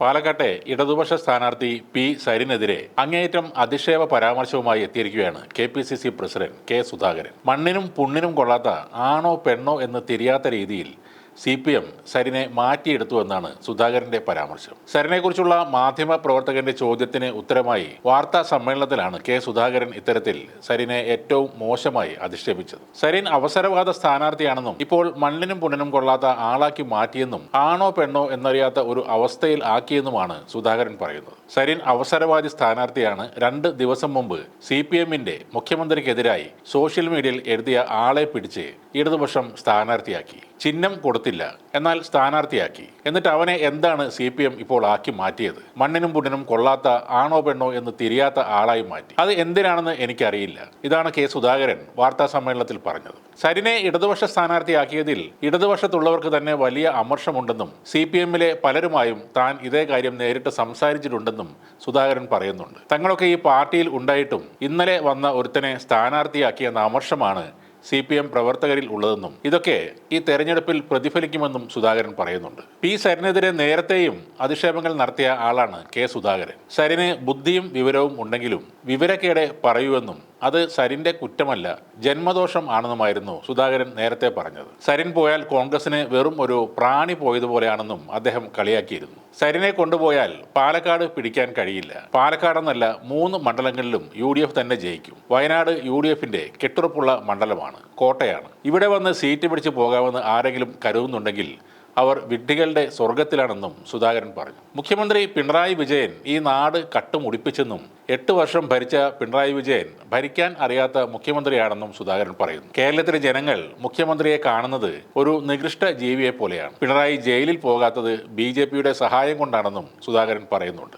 പാലക്കാട്ടെ ഇടതുപക്ഷ സ്ഥാനാർത്ഥി പി സരിനെതിരെ അങ്ങേയറ്റം അധിക്ഷേപ പരാമർശവുമായി എത്തിയിരിക്കുകയാണ് KPCC പ്രസിഡന്റ് കെ സുധാകരൻ. മണ്ണിനും പുണ്ണിനും കൊള്ളാത്ത ആണോ പെണ്ണോ എന്ന് തിരിയാത്ത രീതിയിൽ CPM സരിനെ മാറ്റിയെടുത്തുവെന്നാണ് സുധാകരന്റെ പരാമർശം. സരിനെക്കുറിച്ചുള്ള മാധ്യമ പ്രവർത്തകന്റെ ചോദ്യത്തിന് ഉത്തരമായി വാർത്താ സമ്മേളനത്തിലാണ് കെ സുധാകരൻ ഇത്തരത്തിൽ സരിനെ ഏറ്റവും മോശമായി അധിക്ഷേപിച്ചത്. സരിൻ അവസരവാദ സ്ഥാനാർത്ഥിയാണെന്നും ഇപ്പോൾ മണ്ണിനും പുണ്ണിനും കൊള്ളാത്ത ആളാക്കി മാറ്റിയെന്നും ആണോ പെണ്ണോ എന്നറിയാത്ത ഒരു അവസ്ഥയിൽ ആക്കിയെന്നുമാണ് സുധാകരൻ പറയുന്നത്. സരിൻ അവസരവാദി സ്ഥാനാർത്ഥിയാണ്. 2 ദിവസം മുമ്പ് CPMന്റെ മുഖ്യമന്ത്രിക്കെതിരായി സോഷ്യൽ മീഡിയയിൽ എഴുതിയ ആളെ പിടിച്ച് ഇടതുപക്ഷം സ്ഥാനാർത്ഥിയാക്കി. ചിഹ്നം കൊടുത്തില്ല, എന്നാൽ സ്ഥാനാർത്ഥിയാക്കി. എന്നിട്ട് അവനെ എന്താണ് CPM ഇപ്പോൾ ആക്കി മാറ്റിയത്? മണ്ണിനും പുണ്ണിനും കൊള്ളാത്ത ആണോ പെണ്ണോ എന്ന് തിരിയാത്ത ആളായി മാറ്റി. അത് എന്തിനാണെന്ന് എനിക്കറിയില്ല. ഇതാണ് കെ സുധാകരൻ വാർത്താ സമ്മേളനത്തിൽ പറഞ്ഞത്. സരിനെ ഇടതുപക്ഷ സ്ഥാനാർത്ഥിയാക്കിയതിൽ ഇടതുപക്ഷത്തുള്ളവർക്ക് തന്നെ വലിയ അമർഷമുണ്ടെന്നും CPMലെ പലരുമായും താൻ ഇതേ കാര്യം നേരിട്ട് സംസാരിച്ചിട്ടുണ്ടെന്നും സുധാകരൻ പറയുന്നുണ്ട്. തങ്ങളൊക്കെ ഈ പാർട്ടിയിൽ ഉണ്ടായിട്ടും ഇന്നലെ വന്ന ഒരുത്തനെ സ്ഥാനാർത്ഥിയാക്കിയെന്ന അമർഷമാണ് CPM പ്രവർത്തകരിൽ ഉള്ളതെന്നും ഇതൊക്കെ ഈ തെരഞ്ഞെടുപ്പിൽ പ്രതിഫലിക്കുമെന്നും സുധാകരൻ പറയുന്നുണ്ട്. പി സരിനെതിരെ നേരത്തെയും അധിക്ഷേപങ്ങൾ നടത്തിയ ആളാണ് കെ സുധാകരൻ. സരിന് ബുദ്ധിയും വിവരവും ഉണ്ടെങ്കിലും വിവരക്കേടെ പറയുമെന്നും അത് സരിന്റെ കുറ്റമല്ല, ജന്മദോഷം ആണെന്നുമായിരുന്നു സുധാകരൻ നേരത്തെ പറഞ്ഞത്. സരിൻ പോയാൽ കോൺഗ്രസിന് വെറും ഒരു പ്രാണി പോയതുപോലെയാണെന്നും അദ്ദേഹം കളിയാക്കിയിരുന്നു. സരിനെ കൊണ്ടുപോയാൽ പാലക്കാട് പിടിക്കാൻ കഴിയില്ല. പാലക്കാടെന്നല്ല 3 മണ്ഡലങ്ങളിലും UDF തന്നെ ജയിക്കും. വയനാട് UDFന്റെ കെട്ടുറപ്പുള്ള മണ്ഡലമാണ്, കോട്ടയാണ്. ഇവിടെ വന്ന് സീറ്റ് പിടിച്ച് പോകാമെന്ന് ആരെങ്കിലും കരുതുന്നുണ്ടെങ്കിൽ അവർ വിഡ്ഢികളുടെ സ്വർഗത്തിലാണെന്നും സുധാകരൻ പറഞ്ഞു. മുഖ്യമന്ത്രി പിണറായി വിജയൻ ഈ നാട് കട്ടുമുടിപ്പിച്ചെന്നും 8 വർഷം ഭരിച്ച പിണറായി വിജയൻ ഭരിക്കാൻ അറിയാത്ത മുഖ്യമന്ത്രിയാണെന്നും സുധാകരൻ പറയുന്നു. കേരളത്തിലെ ജനങ്ങൾ മുഖ്യമന്ത്രിയെ കാണുന്നത് ഒരു നികൃഷ്ട ജീവിയെ പോലെയാണ്. പിണറായി ജയിലിൽ പോകാത്തത് BJPയുടെ സഹായം കൊണ്ടാണെന്നും സുധാകരൻ പറയുന്നുണ്ട്.